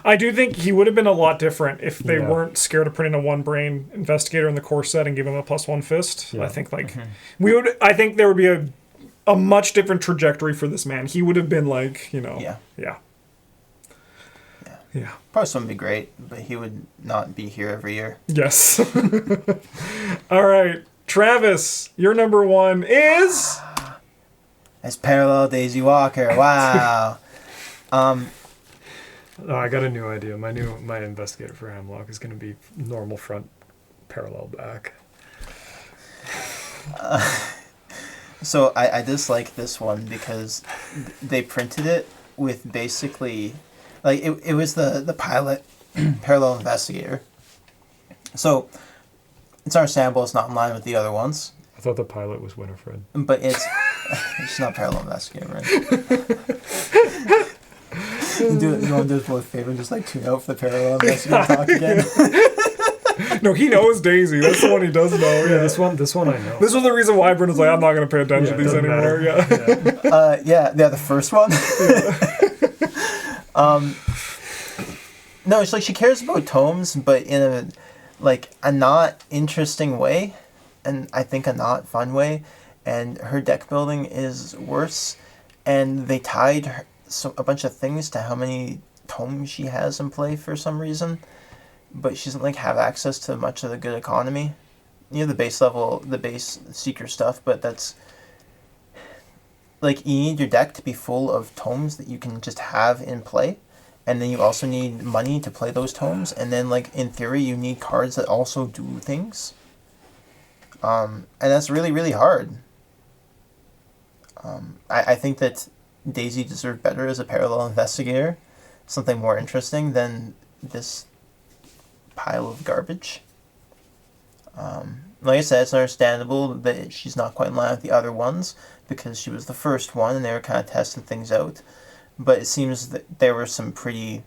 A: I do think he would have been a lot different if they weren't scared of putting a 1 brain investigator in the core set and give him a +1 fist. I think I think there would be a much different trajectory for this man. He would have been like, Yeah.
B: Probably wouldn't be great, but he would not be here every year.
A: Yes. All right. Travis, your number one is...
B: It's parallel Daisy Walker. Wow.
C: I got a new idea. My investigator for Hemlock is going to be normal front, parallel back.
B: So I dislike this one because they printed it with basically... Like, it was the pilot parallel investigator. So, it's understandable it's not in line with the other ones.
C: I thought the pilot was Winifred.
B: But it's not parallel investigator, right? You want to do us both a favor and just, like, tune out for the parallel investigator talk again?
A: No, he knows Daisy. That's the one he does know. Yeah,
C: this one I know.
A: This was the reason why Brendan's like, I'm not going to pay attention to these anymore.
B: The first one. No, it's like she cares about tomes, but in a not interesting way, and I think a not fun way, and her deck building is worse, and they tied a bunch of things to how many tomes she has in play for some reason, but she doesn't have access to much of the good economy. You have the base seeker stuff, but that's you need your deck to be full of tomes that you can just have in play. And then you also need money to play those tomes. And then, in theory, you need cards that also do things. And that's really, really hard. I think that Daisy deserved better as a parallel investigator. Something more interesting than this pile of garbage. Like I said, it's understandable that she's not quite in line with the other ones because she was the first one and they were kind of testing things out. But it seems that there were some pretty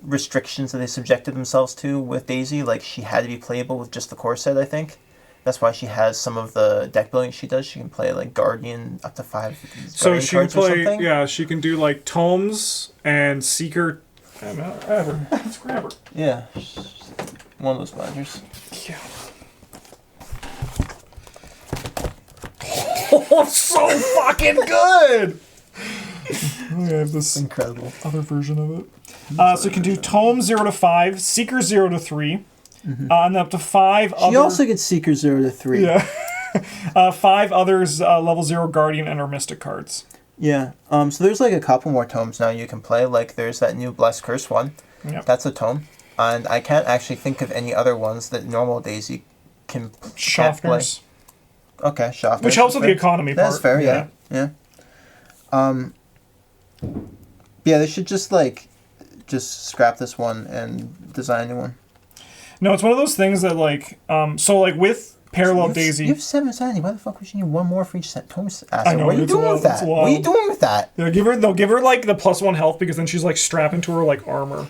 B: restrictions that they subjected themselves to with Daisy. Like, she had to be playable with just the core set, I think. That's why she has some of the deck building she does. She can play, like, Guardian up to 5
A: So she can play,
B: something.
A: yeah, she can do, like, Tomes and Seeker. Let's grab her.
B: Yeah. One of those badgers.
A: Yeah. Oh, so fucking good! I have this
B: Incredible.
A: other version of it. So you can do Tome 0 to 5, Seeker 0 to 3, and then up to 5
B: She also gets Seeker 0 to 3.
A: Yeah. 5 others level 0 Guardian and or Mystic cards.
B: Yeah. So there's like a couple more tomes now you can play. Like there's that new Blessed Curse one.
A: Yep.
B: That's a tome. And I can't actually think of any other ones that normal Daisy can play.
A: Schaffner's.
B: Okay, Schaffner's.
A: Which helps with the economy part.
B: That's fair, yeah. Yeah, they should just scrap this one and design a new one.
A: No, it's one of those things that like so like with Parallel Daisy.
B: You have 7 sanity. Why the fuck would you need one more for each set tome?
A: I know,
B: what are you doing with that? What are you doing with that?
A: They'll give her like the +1 health because then she's like strapped into her like armor.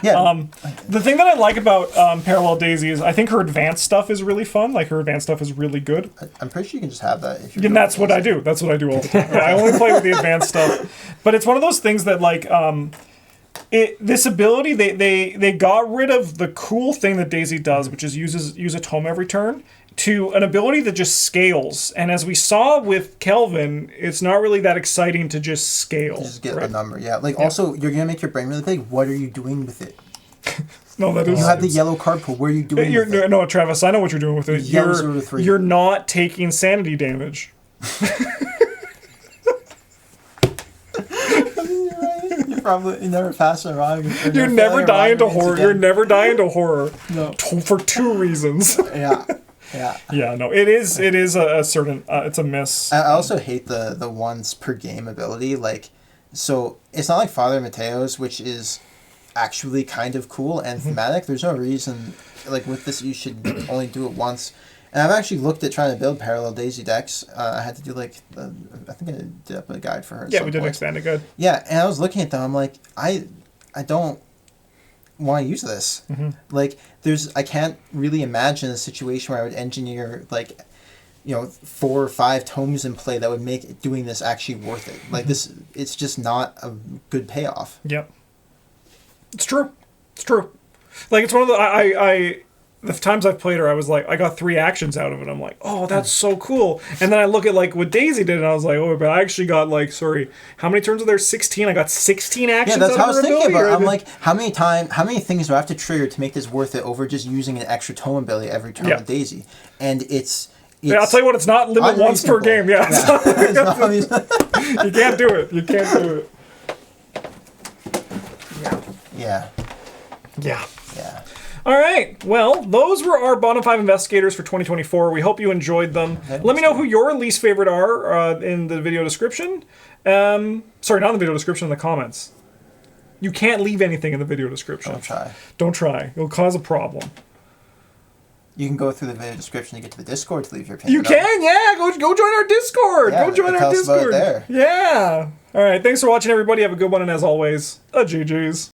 B: Yeah.
A: The thing that I like about Parallel Daisy is I think her advanced stuff is really fun. Like her advanced stuff is really good.
B: I'm pretty sure you can just have that if you're.
A: And that's what I do. That's what I do all the time. Yeah, I only play with the advanced stuff. But it's one of those things that like this ability they got rid of the cool thing that Daisy does, which is use a tome every turn, to an ability that just scales. And as we saw with Kelvin, it's not really that exciting to just scale.
B: Just get a number, yeah. Like also, you're gonna make your brain really big. What are you doing with it?
A: No, that is.
B: You have the yellow card pool. What are you doing with it?
A: No, Travis, I know what you're doing with it. You're not taking sanity damage.
B: You never pass it wrong.
A: You're never dying to horror. You're never dying to horror.
B: No.
A: For 2 reasons.
B: Yeah. Yeah.
A: Yeah, no, it is a certain, it's a miss.
B: I also hate the once per game ability. Like, so it's not like Father Mateo's, which is actually kind of cool and thematic. There's no reason, like with this, you should only do it once. And I've actually looked at trying to build Parallel Daisy decks. I had to do like, I think I did up a guide for her.
A: Yeah, we did an expanded guide.
B: Yeah, and I was looking at them. I'm like, I don't want to use this. Like, I can't really imagine a situation where I would engineer like, 4 or 5 tomes in play that would make doing this actually worth it. Like this, it's just not a good payoff.
A: Yep. It's true. It's true. Like it's one of the times I've played her, I was like, I got 3 actions out of it. I'm like, oh, that's so cool. And then I look at like what Daisy did, and I was like, oh, but I actually got like, how many turns are there? 16. I got 16 actions.
B: Yeah, that's
A: out
B: how I
A: of
B: was
A: her
B: thinking.
A: ability.
B: But I'm like, how many things do I have to trigger to make this worth it over just using an extra tome ability every turn with Daisy? And it's
A: I'll tell you what, it's not limit once per game. Yeah,
B: It's
A: you can't do it. You can't do it.
B: Yeah.
A: Yeah.
B: Yeah.
A: All right. Well, those were our bottom 5 investigators for 2024. We hope you enjoyed them. Let me know who your least favorite are in the video description. Sorry, not in the video description, in the comments. You can't leave anything in the video description. Don't try. It'll cause a problem.
B: You can go through the video description to get to the Discord to leave your opinion.
A: You can, yeah. Go join our Discord.
B: Yeah,
A: go join our
B: tell us about it
A: Discord.
B: there.
A: Yeah. All right. Thanks for watching, everybody. Have a good one, and as always, GG's.